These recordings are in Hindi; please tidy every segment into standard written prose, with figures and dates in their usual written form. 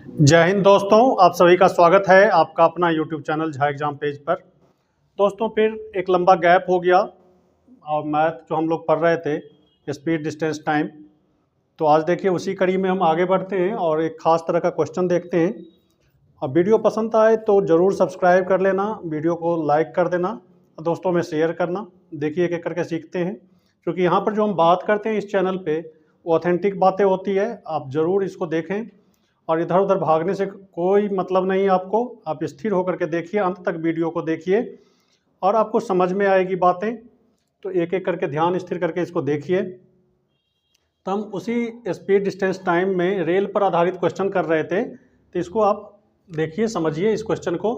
जय हिंद दोस्तों, आप सभी का स्वागत है आपका अपना YouTube channel Jha exam page पर। दोस्तों फिर एक लंबा गैप हो गया और मैथ जो हम लोग पढ़ रहे थे स्पीड डिस्टेंस टाइम, तो आज देखिए उसी कड़ी में हम आगे बढ़ते हैं और एक ख़ास तरह का क्वेश्चन देखते हैं। और वीडियो पसंद आए तो ज़रूर सब्सक्राइब कर लेना, वीडियो को लाइक कर देना और दोस्तों में शेयर करना। देखिए एक एक करके सीखते हैं, क्योंकि यहाँ पर जो हम बात करते हैं इस चैनल पे वो ऑथेंटिक बातें होती है। आप ज़रूर इसको देखें और इधर उधर भागने से कोई मतलब नहीं आपको। आप स्थिर होकर के देखिए, अंत तक वीडियो को देखिए और आपको समझ में आएगी बातें। तो एक एक करके ध्यान स्थिर करके इसको देखिए। तो हम उसी स्पीड डिस्टेंस टाइम में रेल पर आधारित क्वेश्चन कर रहे थे, तो इसको आप देखिए, समझिए इस क्वेश्चन को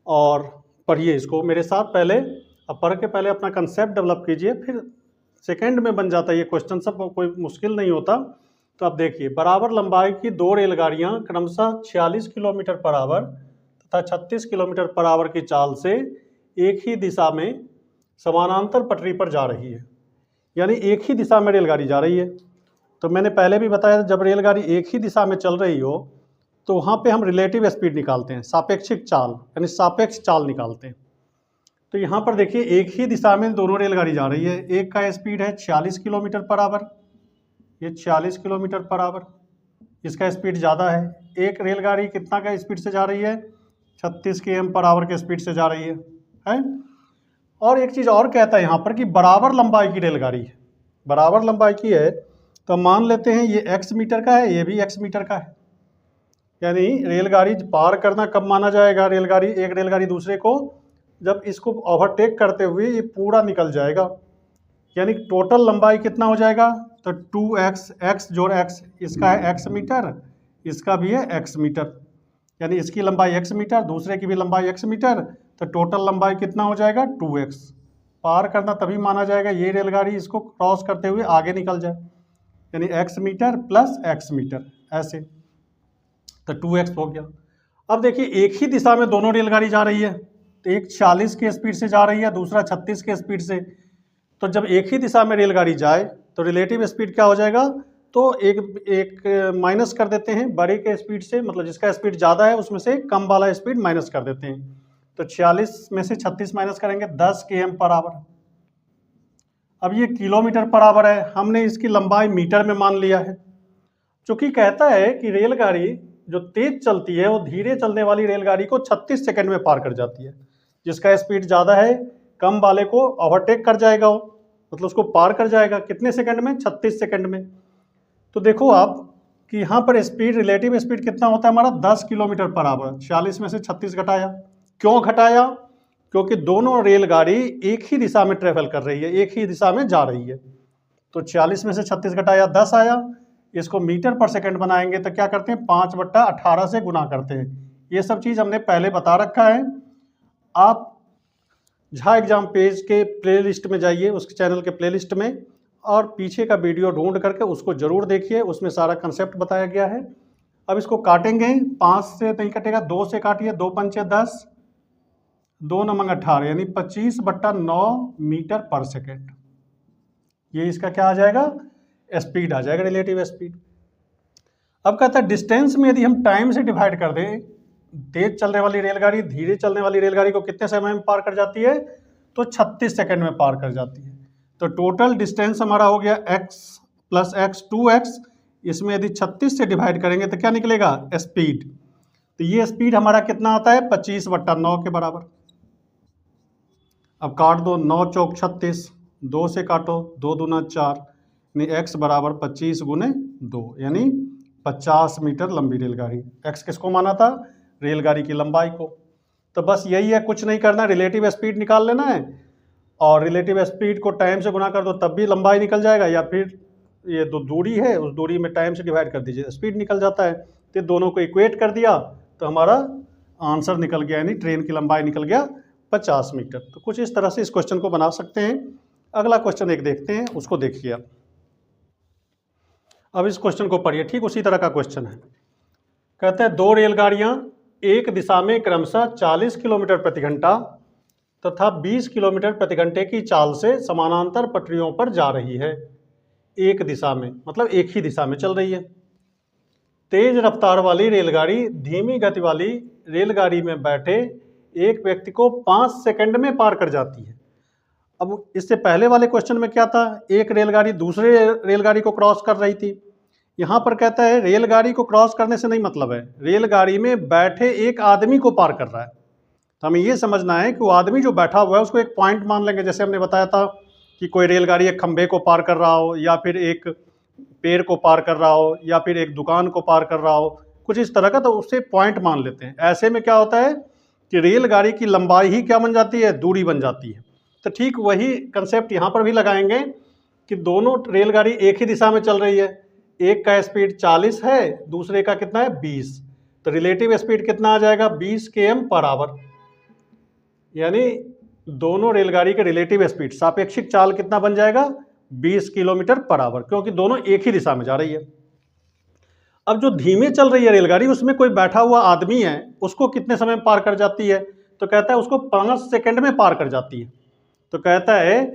और पढ़िए इसको मेरे साथ। पहले अब पढ़ के पहले अपना कंसेप्ट डेवलप कीजिए, फिर सेकंड में बन जाता है ये क्वेश्चन, सब कोई मुश्किल नहीं होता। तो आप देखिए, बराबर लंबाई की दो रेलगाड़ियां क्रमशः 46 किलोमीटर पर आवर तथा 36 किलोमीटर पर आवर की चाल से एक ही दिशा में समानांतर पटरी पर जा रही है। यानी एक ही दिशा में रेलगाड़ी जा रही है। तो मैंने पहले भी बताया था, जब रेलगाड़ी एक ही दिशा में चल रही हो तो वहाँ पे हम रिलेटिव स्पीड निकालते हैं, सापेक्षिक चाल यानी सापेक्ष चाल निकालते हैं। तो यहाँ पर देखिए एक ही दिशा में दोनों रेलगाड़ी जा रही है। एक का स्पीड है 46 किलोमीटर पर आवर, ये 46 किलोमीटर पर आवर, इसका स्पीड ज़्यादा है। एक रेलगाड़ी कितना का स्पीड से जा रही है? 36 km पर आवर के स्पीड से जा रही है। और एक चीज़ और कहता है यहाँ पर कि बराबर लंबाई की रेलगाड़ी है, बराबर लंबाई की है। तो मान लेते हैं ये x मीटर का है, ये भी x मीटर का है। यानी रेलगाड़ी पार करना कब माना जाएगा? रेलगाड़ी, एक रेलगाड़ी दूसरे को जब इसको ओवरटेक करते हुए ये पूरा निकल जाएगा। यानी टोटल लंबाई कितना हो जाएगा? तो 2x, x जोड़ x, इसका है x मीटर, इसका भी है x मीटर। यानी इसकी लंबाई x मीटर, दूसरे की भी लंबाई x मीटर, तो टोटल लंबाई कितना हो जाएगा? 2x। पार करना तभी माना जाएगा ये रेलगाड़ी इसको क्रॉस करते हुए आगे निकल जाए, यानी x metre plus x metre, ऐसे। तो 2x हो गया। अब देखिए एक ही दिशा में दोनों रेलगाड़ी जा रही है, तो एक 40 के स्पीड से जा रही है, दूसरा 36 के स्पीड से। तो जब एक ही दिशा में रेलगाड़ी जाए तो रिलेटिव स्पीड क्या हो जाएगा? तो एक माइनस कर देते हैं बड़े के स्पीड से, मतलब जिसका स्पीड ज़्यादा है उसमें से कम वाला स्पीड माइनस कर देते हैं। तो 46 में से 36 माइनस करेंगे, 10 km पर आवर। अब ये किलोमीटर पर आवर है, हमने इसकी लंबाई मीटर में मान लिया है। चूँकि कहता है कि रेलगाड़ी जो तेज चलती है वो धीरे चलने वाली रेलगाड़ी को 36 सेकंड में पार कर जाती है। जिसका स्पीड ज़्यादा है कम वाले को ओवरटेक कर जाएगा, वो मतलब उसको पार कर जाएगा। कितने सेकंड में? 36 सेकंड में। तो देखो आप कि यहाँ पर स्पीड, रिलेटिव स्पीड कितना होता है हमारा? 10 किलोमीटर पर आवर। 40 में से 36 घटाया। क्यों घटाया? क्योंकि दोनों रेलगाड़ी एक ही दिशा में ट्रेवल कर रही है, एक ही दिशा में जा रही है। तो 46 में से 36 घटाया, 10 आया। इसको मीटर पर सेकंड बनाएंगे तो क्या करते हैं? 5/18 से गुना करते हैं। ये सब चीज़ हमने पहले बता रखा है। आप झा एग्जाम पेज के प्लेलिस्ट में जाइए, उसके चैनल के प्लेलिस्ट में, और पीछे का वीडियो ढूंढ करके उसको ज़रूर देखिए, उसमें सारा कंसेप्ट बताया गया है। अब इसको काटेंगे, 5 से नहीं कटेगा, 2 से काटिए। 2 पंचे 10, 2 नमंग 18, यानी 25/9 मीटर पर सेकेंड। ये इसका क्या आ जाएगा? स्पीड आ जाएगा, रिलेटिव स्पीड। अब कहता है डिस्टेंस में यदि हम टाइम से डिवाइड कर दें, तेज चलने वाली रेलगाड़ी धीरे चलने वाली रेलगाड़ी को कितने समय में पार कर जाती है? तो 36 सेकंड में पार कर जाती है। तो टोटल डिस्टेंस हमारा हो गया x प्लस x, 2x। इसमें यदि 36 से डिवाइड करेंगे तो क्या निकलेगा? स्पीड। तो ये स्पीड हमारा कितना आता है? 25/9 के बराबर। अब काट दो, 9 चौक 36, 2 से काटो, 2 दूना 4, यानी x बराबर 25 गुने 2, यानी 50 मीटर लंबी रेलगाड़ी। x किसको माना था? रेलगाड़ी की लंबाई को। तो बस यही है, कुछ नहीं करना, रिलेटिव स्पीड निकाल लेना है और रिलेटिव स्पीड को टाइम से गुना कर दो तब भी लंबाई निकल जाएगा, या फिर ये जो दूरी है उस दूरी में टाइम से डिवाइड कर दीजिए, स्पीड निकल जाता है। तो दोनों को इक्वेट कर दिया तो हमारा आंसर निकल गया, यानी ट्रेन की लंबाई निकल गया 50 मीटर। तो कुछ इस तरह से इस क्वेश्चन को बना सकते हैं। अगला क्वेश्चन एक देखते हैं, उसको देखिए आप। अब इस क्वेश्चन को पढ़िए, ठीक उसी तरह का क्वेश्चन है। कहते हैं दो रेलगाड़ियां एक दिशा में क्रमशः 40 किलोमीटर प्रति घंटा तथा 20 किलोमीटर प्रति घंटे की चाल से समानांतर पटरियों पर जा रही है। एक दिशा में, मतलब एक ही दिशा में चल रही है। तेज रफ्तार वाली रेलगाड़ी धीमी गति वाली रेलगाड़ी में बैठे एक व्यक्ति को 5 सेकंड में पार कर जाती है। अब इससे पहले वाले क्वेश्चन में क्या था, एक रेलगाड़ी दूसरे रेलगाड़ी को क्रॉस कर रही थी। यहाँ पर कहता है रेलगाड़ी को क्रॉस करने से नहीं मतलब है, रेलगाड़ी में बैठे एक आदमी को पार कर रहा है। तो हमें ये समझना है कि वो आदमी जो बैठा हुआ है उसको एक पॉइंट मान लेंगे। जैसे हमने बताया था कि कोई रेलगाड़ी एक खंभे को पार कर रहा हो, या फिर एक पेड़ को पार कर रहा हो, या फिर एक दुकान को पार कर रहा हो, कुछ इस तरह का, तो उससे पॉइंट मान लेते हैं। ऐसे में क्या होता है कि रेलगाड़ी की लंबाई ही क्या बन जाती है, दूरी बन जाती है। तो ठीक वही कंसेप्ट यहाँ पर भी लगाएंगे कि दोनों रेलगाड़ी एक ही दिशा में चल रही है, एक का स्पीड 40 है, दूसरे का कितना है 20, तो रिलेटिव स्पीड कितना आ जाएगा 20 km/h। यानी दोनों रेलगाड़ी के रिलेटिव स्पीड सापेक्षिक चाल कितना बन जाएगा 20 km/h, क्योंकि दोनों एक ही दिशा में जा रही है। अब जो धीमे चल रही है रेलगाड़ी उसमें कोई बैठा हुआ आदमी है, उसको कितने समय में पार कर जाती है, तो कहता है उसको 5 सेकंड में पार कर जाती है। तो कहता है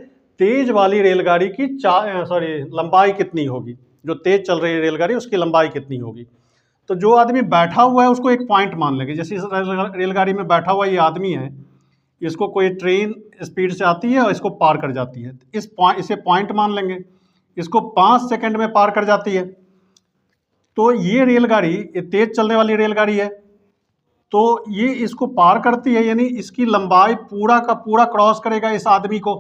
तेज वाली रेलगाड़ी की लंबाई कितनी होगी, जो तेज चल रही है रेलगाड़ी उसकी लंबाई कितनी होगी। तो जो आदमी बैठा हुआ है उसको एक पॉइंट मान लेंगे। जैसे इस रेलगाड़ी में बैठा हुआ ये आदमी है, इसको कोई ट्रेन स्पीड से आती है और इसको पार कर जाती है, इसे पॉइंट मान लेंगे। इसको 5 सेकंड में पार कर जाती है। तो ये रेलगाड़ी ये तेज चलने वाली रेलगाड़ी है, तो ये इसको पार करती है, यानी इसकी लंबाई पूरा का पूरा क्रॉस करेगा इस आदमी को।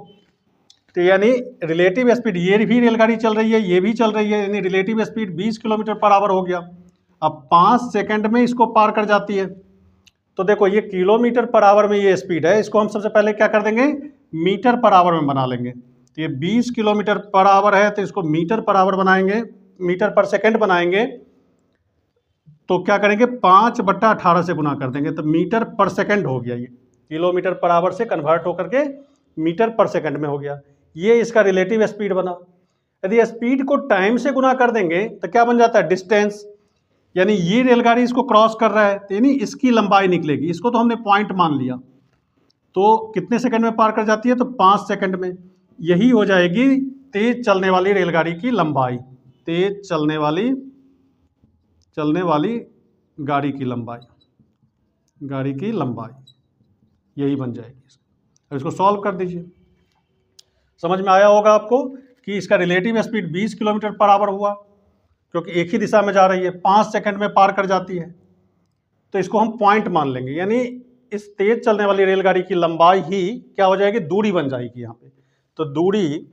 तो यानी रिलेटिव स्पीड, ये भी रेलगाड़ी चल रही है, ये भी चल रही है, यानी रिलेटिव स्पीड 20 km/h हो गया। अब 5 सेकंड में इसको पार कर जाती है। तो देखो ये km/h में ये स्पीड है, इसको हम सबसे पहले क्या कर देंगे मीटर/h में बना लेंगे। तो ये 20 km/h है, तो इसको मीटर/h बनाएंगे, मीटर/सेकंड बनाएंगे। तो क्या करेंगे 5/18 से गुना कर देंगे, तो मीटर/सेकंड हो गया। ये km/h से कन्वर्ट होकर के मीटर/सेकंड में हो गया। ये इसका रिलेटिव स्पीड बना। यदि स्पीड को टाइम से गुना कर देंगे तो क्या बन जाता है डिस्टेंस, यानी ये रेलगाड़ी इसको क्रॉस कर रहा है, तो यानी इसकी लंबाई निकलेगी। इसको तो हमने पॉइंट मान लिया। तो कितने सेकंड में पार कर जाती है, तो 5 सेकंड में। यही हो जाएगी तेज चलने वाली रेलगाड़ी की लंबाई, तेज चलने वाली गाड़ी की लंबाई यही बन जाएगी। अब इसको सॉल्व कर दीजिए। समझ में आया होगा आपको कि इसका रिलेटिव स्पीड 20 km/h हुआ, क्योंकि एक ही दिशा में जा रही है, 5 सेकंड में पार कर जाती है। तो इसको हम पॉइंट मान लेंगे, यानी इस तेज चलने वाली रेलगाड़ी की लंबाई ही क्या हो जाएगी, दूरी बन जाएगी यहाँ पे। तो दूरी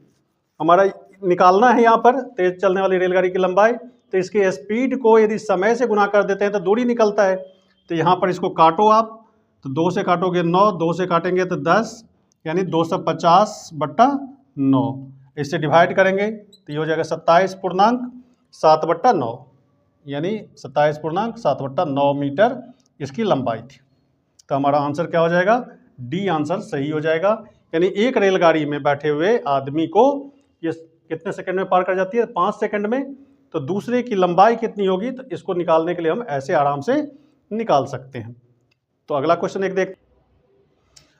हमारा निकालना है यहाँ पर, तेज चलने वाली रेलगाड़ी की लंबाई। तो इसके स्पीड को यदि समय से गुना कर देते हैं तो दूरी निकलता है। तो यहाँ पर इसको काटो आप, तो 2 से काटोगे 9, 2 से काटेंगे तो 10, यानी 250/9। इससे डिवाइड करेंगे तो ये हो जाएगा 27.7/9, यानी 27.7/9 मीटर इसकी लंबाई थी। तो हमारा आंसर क्या हो जाएगा, डी आंसर सही हो जाएगा। यानी एक रेलगाड़ी में बैठे हुए आदमी को ये कितने सेकंड में पार कर जाती है, 5 सेकंड में। तो दूसरे की लंबाई कितनी होगी, तो इसको निकालने के लिए हम ऐसे आराम से निकाल सकते हैं। तो अगला क्वेश्चन एक देख।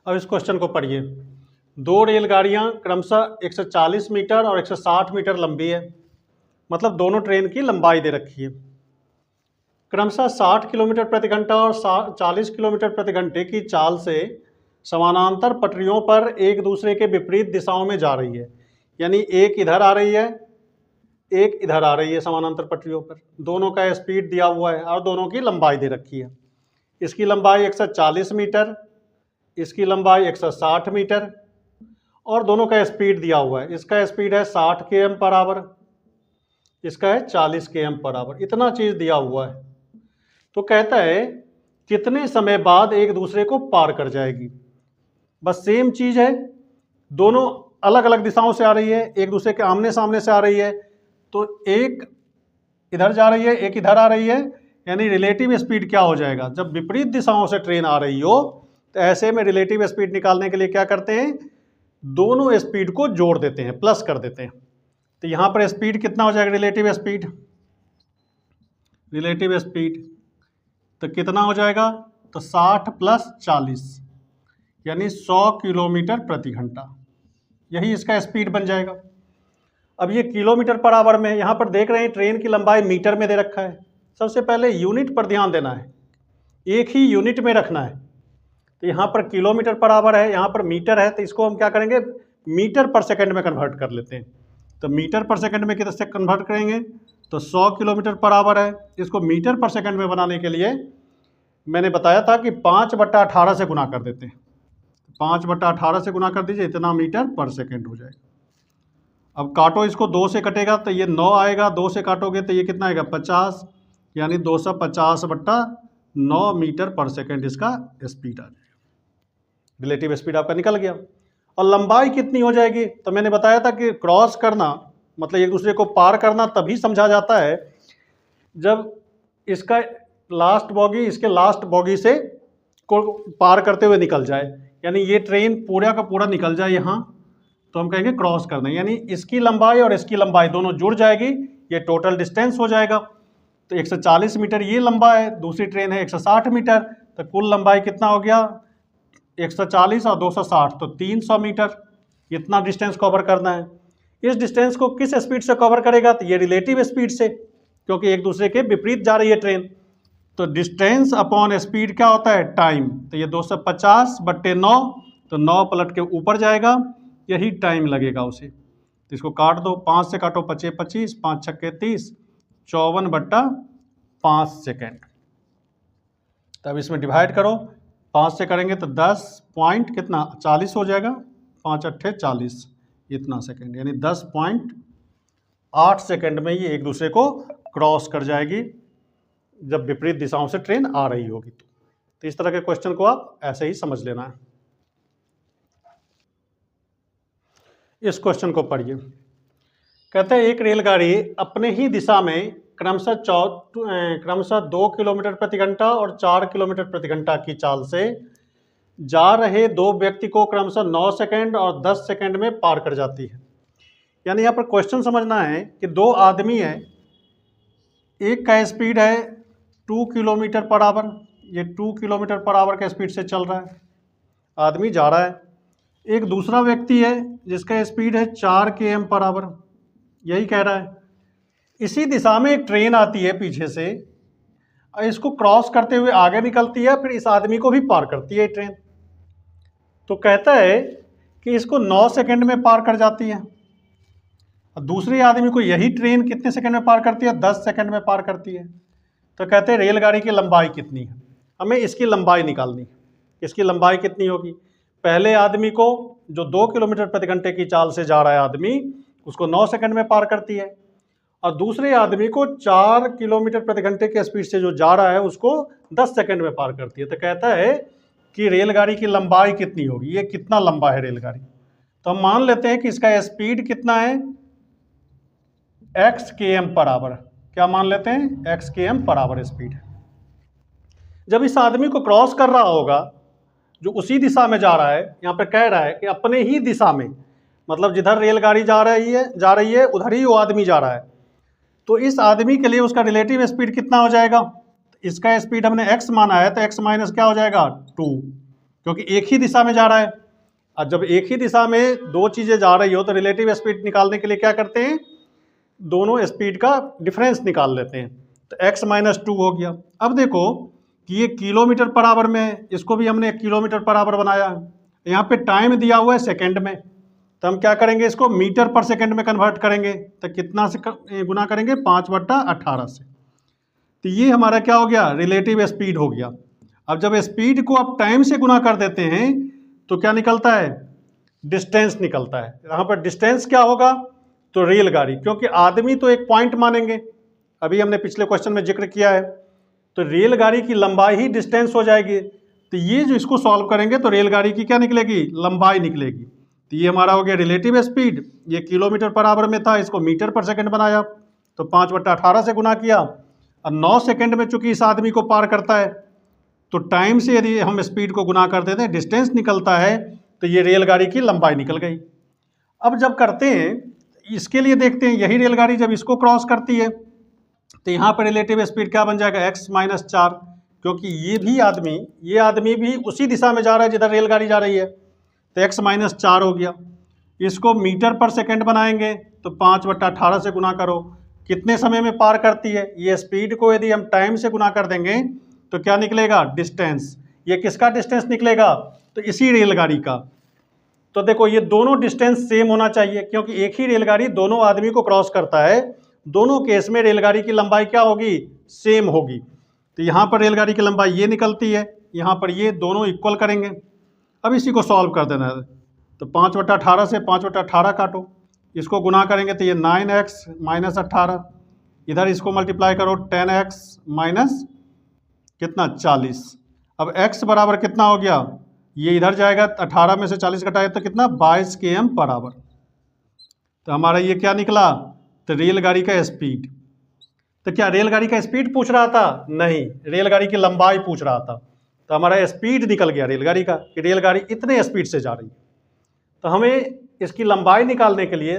अब इस क्वेश्चन को पढ़िए। 2 रेलगाड़ियां क्रमशः 140 मीटर और 160 मीटर लंबी है, मतलब दोनों ट्रेन की लंबाई दे रखी है। क्रमशः 60 किलोमीटर प्रति घंटा और 40 किलोमीटर प्रति घंटे की चाल से समानांतर पटरियों पर एक दूसरे के विपरीत दिशाओं में जा रही है। यानी एक इधर आ रही है, एक इधर आ रही है समानांतर पटरियों पर। दोनों का स्पीड दिया हुआ है और दोनों की लंबाई दे रखी है। इसकी लंबाई 140 मीटर, इसकी लंबाई 160 मीटर, और दोनों का स्पीड दिया हुआ है। इसका स्पीड है 60 km/h, इसका है 40 km/h। इतना चीज़ दिया हुआ है। तो कहता है कितने समय बाद एक दूसरे को पार कर जाएगी। बस सेम चीज़ है, दोनों अलग अलग दिशाओं से आ रही है, एक दूसरे के आमने सामने से आ रही है। तो एक इधर जा रही है, एक इधर आ रही है, यानी रिलेटिव स्पीड क्या हो जाएगा, जब विपरीत दिशाओं से ट्रेन आ रही हो तो ऐसे में रिलेटिव स्पीड निकालने के लिए क्या करते हैं, दोनों स्पीड को जोड़ देते हैं, प्लस कर देते हैं। तो यहाँ पर स्पीड कितना हो जाएगा, रिलेटिव स्पीड तो कितना हो जाएगा, तो 60 + 40 यानी 100 किलोमीटर प्रति घंटा, यही इसका स्पीड बन जाएगा। अब ये km/h में, यहाँ पर देख रहे हैं ट्रेन की लंबाई मीटर में दे रखा है, सबसे पहले यूनिट पर ध्यान देना है, एक ही यूनिट में रखना है। तो यहाँ पर किलोमीटर पर आवर है, यहाँ पर मीटर है, तो इसको हम क्या करेंगे, मीटर पर सेकंड में कन्वर्ट कर लेते हैं। तो मीटर पर सेकंड में कितने से कन्वर्ट करेंगे, तो 100 किलोमीटर पर आवर है। इसको मीटर पर सेकंड में बनाने के लिए मैंने बताया था कि 5/18 से गुना कर देते हैं। 5/18 से गुना कर दीजिए, इतना मीटर पर सेकंड हो जाएगा। अब काटो इसको, 2 से कटेगा तो ये 9 आएगा, 2 से काटोगे तो ये कितना आएगा 50, यानी 250/9 मीटर पर सेकंड इसका स्पीड आ जाएगा। रिलेटिव स्पीड आपका निकल गया। और लंबाई कितनी हो जाएगी, तो मैंने बताया था कि क्रॉस करना मतलब एक दूसरे को पार करना तभी समझा जाता है जब इसका लास्ट बॉगी इसके लास्ट बॉगी से को पार करते हुए निकल जाए, यानी ये ट्रेन पूरा का पूरा निकल जाए यहाँ, तो हम कहेंगे क्रॉस करना। यानी इसकी लंबाई और इसकी लंबाई दोनों जुड़ जाएगी, ये टोटल डिस्टेंस हो जाएगा। तो 140 मीटर ये लंबा है, दूसरी ट्रेन है 160 मीटर, तो कुल लंबाई कितना हो गया 140 और 260, तो 300 मीटर। इतना डिस्टेंस कवर करना है। इस डिस्टेंस को किस स्पीड से कवर करेगा, तो ये रिलेटिव स्पीड से, क्योंकि एक दूसरे के विपरीत जा रही है ट्रेन। तो डिस्टेंस अपॉन स्पीड क्या होता है, टाइम। तो ये 250/9, तो 9 पलट के ऊपर जाएगा, यही टाइम लगेगा उसे। तो इसको काट दो, 5 से काटो 5 25, 5 छक्के 30, 54/5 सेकेंड। तब इसमें डिवाइड करो, 5 से करेंगे तो 10 पॉइंट कितना 40 हो जाएगा, 5 अट्ठे 40, इतना सेकेंड, यानी 10.8 सेकेंड में ये एक दूसरे को क्रॉस कर जाएगी जब विपरीत दिशाओं से ट्रेन आ रही होगी। तो इस तरह के क्वेश्चन को आप ऐसे ही समझ लेना है। इस क्वेश्चन को पढ़िए। कहते हैं एक रेलगाड़ी अपने ही दिशा में क्रमशः 2 किलोमीटर प्रति घंटा और 4 किलोमीटर प्रति घंटा की चाल से जा रहे 2 व्यक्ति को क्रमशः 9 सेकंड और 10 सेकंड में पार कर जाती है। यानी यहाँ पर क्वेश्चन समझना है कि 2 आदमी है, एक का स्पीड है 2 किलोमीटर पर आवर, ये 2 किलोमीटर पर आवर के स्पीड से चल रहा है, आदमी जा रहा है। एक दूसरा व्यक्ति है जिसका स्पीड है 4 km पर आवर, यही कह रहा है। इसी दिशा में एक ट्रेन आती है पीछे से, इसको क्रॉस करते हुए आगे निकलती है, फिर इस आदमी को भी पार करती है ट्रेन। तो कहता है कि इसको 9 सेकंड में पार कर जाती है, और दूसरे आदमी को यही ट्रेन कितने सेकंड में पार करती है, 10 सेकंड में पार करती है। तो कहते हैं रेलगाड़ी की लंबाई कितनी है, हमें इसकी लंबाई निकालनी है। इसकी लंबाई कितनी होगी, पहले आदमी को जो 2 किलोमीटर प्रति घंटे की चाल से जा रहा है आदमी, उसको 9 सेकंड में पार करती है, और दूसरे आदमी को 4 किलोमीटर प्रति घंटे के स्पीड से जो जा रहा है उसको 10 सेकंड में पार करती है। तो कहता है कि रेलगाड़ी की लंबाई कितनी होगी, ये कितना लंबा है रेलगाड़ी। तो हम मान लेते हैं कि इसका स्पीड कितना है x km पर आवर। क्या मान लेते हैं, x km per hour speed है। जब इस आदमी को क्रॉस कर रहा होगा जो उसी दिशा में जा रहा है, यहाँ पे कह रहा है कि अपने ही दिशा में, मतलब जिधर रेलगाड़ी जा रही है उधर ही वो आदमी जा रहा है। तो इस आदमी के लिए उसका रिलेटिव स्पीड कितना हो जाएगा, इसका स्पीड हमने x माना है, तो x माइनस क्या हो जाएगा 2, क्योंकि एक ही दिशा में जा रहा है। और जब एक ही दिशा में 2 चीज़ें जा रही हो तो रिलेटिव स्पीड निकालने के लिए क्या करते हैं, दोनों स्पीड का डिफरेंस निकाल लेते हैं। तो x माइनस 2 हो गया। अब देखो कि ये किलोमीटर पर आवर में है, इसको भी हमने किलोमीटर पर आवर बनाया है, यहाँ पे टाइम दिया हुआ है सेकंड में, तो हम क्या करेंगे, इसको मीटर पर सेकंड में कन्वर्ट करेंगे। तो कितना से गुना करेंगे, 5/18 से। तो ये हमारा क्या हो गया, रिलेटिव स्पीड हो गया। अब जब स्पीड को आप टाइम से गुना कर देते हैं तो क्या निकलता है, डिस्टेंस निकलता है। यहाँ पर डिस्टेंस क्या होगा, तो रेलगाड़ी, क्योंकि आदमी तो एक पॉइंट मानेंगे, अभी हमने पिछले क्वेश्चन में जिक्र किया है, तो रेलगाड़ी की लंबाई ही डिस्टेंस हो जाएगी। तो ये जो इसको सॉल्व करेंगे तो रेलगाड़ी की क्या निकलेगी, लंबाई निकलेगी। तो ये हमारा हो गया रिलेटिव स्पीड, ये किलोमीटर पर आवर में था, इसको मीटर पर सेकंड बनाया, तो 5/18 से गुना किया, और 9 सेकंड में चूंकि इस आदमी को पार करता है, तो टाइम से यदि हम स्पीड को गुना कर देते हैं, डिस्टेंस निकलता है, तो ये रेलगाड़ी की लंबाई निकल गई। अब जब करते हैं इसके लिए देखते हैं, यही रेलगाड़ी जब इसको क्रॉस करती है तो यहाँ पर रिलेटिव स्पीड क्या बन जाएगा, x माइनस 4, क्योंकि ये आदमी भी उसी दिशा में जा रहा है जिधर रेलगाड़ी जा रही है, तो x माइनस 4 हो गया। इसको मीटर पर सेकंड बनाएंगे तो 5/18 से गुना करो, कितने समय में पार करती है। ये स्पीड को यदि हम टाइम से गुना कर देंगे तो क्या निकलेगा, डिस्टेंस। ये किसका डिस्टेंस निकलेगा, तो इसी रेलगाड़ी का। तो देखो ये दोनों डिस्टेंस सेम होना चाहिए, क्योंकि एक ही रेलगाड़ी दोनों आदमी को क्रॉस करता है। दोनों केस में रेलगाड़ी की लंबाई क्या होगी, सेम होगी। तो यहाँ पर रेलगाड़ी की लंबाई ये निकलती है, यहाँ पर ये दोनों इक्वल करेंगे। अब इसी को सॉल्व कर देना है। तो 5/18 से 5/18 काटो, इसको गुना करेंगे तो ये 9x - 18, इधर इसको मल्टीप्लाई करो 10x माइनस कितना 40। अब x बराबर कितना हो गया, ये इधर जाएगा, 18 में से 40 घटाए तो कितना 22 km बराबर। तो हमारा ये क्या निकला, तो रेलगाड़ी का स्पीड। तो क्या रेलगाड़ी का स्पीड पूछ रहा था, नहीं, रेलगाड़ी की लंबाई पूछ रहा था। तो हमारा स्पीड निकल गया रेलगाड़ी का, कि रेलगाड़ी इतने स्पीड से जा रही है। तो हमें इसकी लंबाई निकालने के लिए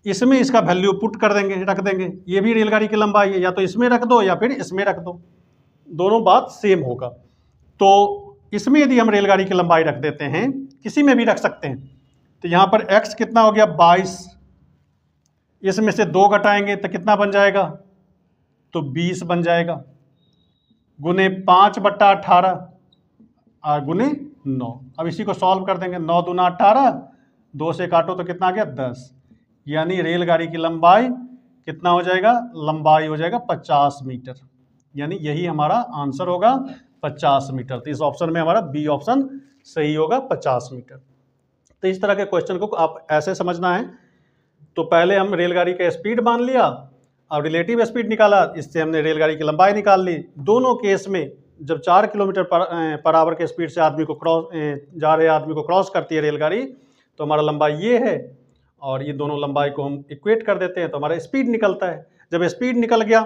इसमें इसका वैल्यू पुट कर देंगे, रख देंगे। ये भी रेलगाड़ी की लंबाई है, या तो इसमें रख दो या फिर इसमें रख दो, दोनों बात सेम होगा। तो इसमें यदि हम रेलगाड़ी की लंबाई रख देते हैं, किसी में भी रख सकते हैं, तो यहाँ पर x कितना हो गया 22, इसमें से 2 घटाएंगे तो कितना बन जाएगा, तो 20 बन जाएगा, गुने 5/18 और गुने 9। अब इसी को सॉल्व कर देंगे, 9 दूना 18, 2 से काटो तो कितना आ गया 10। यानी रेलगाड़ी की लंबाई कितना हो जाएगा, लंबाई हो जाएगा 50 मीटर। यानी यही हमारा आंसर होगा 50 मीटर। तो इस ऑप्शन में हमारा बी ऑप्शन सही होगा, 50 मीटर। तो इस तरह के क्वेश्चन को आप ऐसे समझना है। तो पहले हम रेलगाड़ी का स्पीड मान लिया और रिलेटिव स्पीड निकाला, इससे हमने रेलगाड़ी की लंबाई निकाल ली। दोनों केस में जब 4 किलोमीटर पर आवर के स्पीड से आदमी को जा रहे आदमी को क्रॉस करती है रेलगाड़ी, तो हमारा लंबाई ये है और ये दोनों लंबाई को हम इक्वेट कर देते हैं तो हमारा स्पीड निकलता है। जब स्पीड निकल गया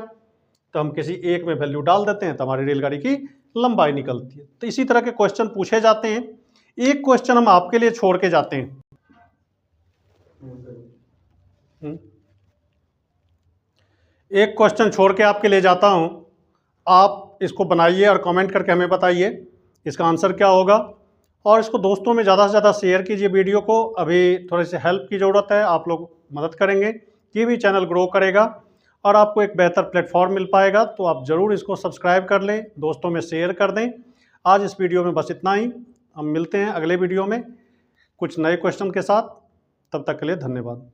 तो हम किसी एक में वैल्यू डाल देते हैं तो हमारी रेलगाड़ी की लंबाई निकलती है। तो इसी तरह के क्वेश्चन पूछे जाते हैं। एक क्वेश्चन हम आपके लिए छोड़ के जाते हैं। एक क्वेश्चन छोड़ के आपके ले जाता हूं, आप इसको बनाइए और कमेंट करके हमें बताइए इसका आंसर क्या होगा। और इसको दोस्तों में ज़्यादा से ज़्यादा शेयर कीजिए वीडियो को। अभी थोड़ी सी हेल्प की ज़रूरत है, आप लोग मदद करेंगे कि भी चैनल ग्रो करेगा और आपको एक बेहतर प्लेटफॉर्म मिल पाएगा। तो आप ज़रूर इसको सब्सक्राइब कर लें, दोस्तों में शेयर कर दें। आज इस वीडियो में बस इतना ही, हम मिलते हैं अगले वीडियो में कुछ नए क्वेश्चन के साथ। तब तक के लिए धन्यवाद।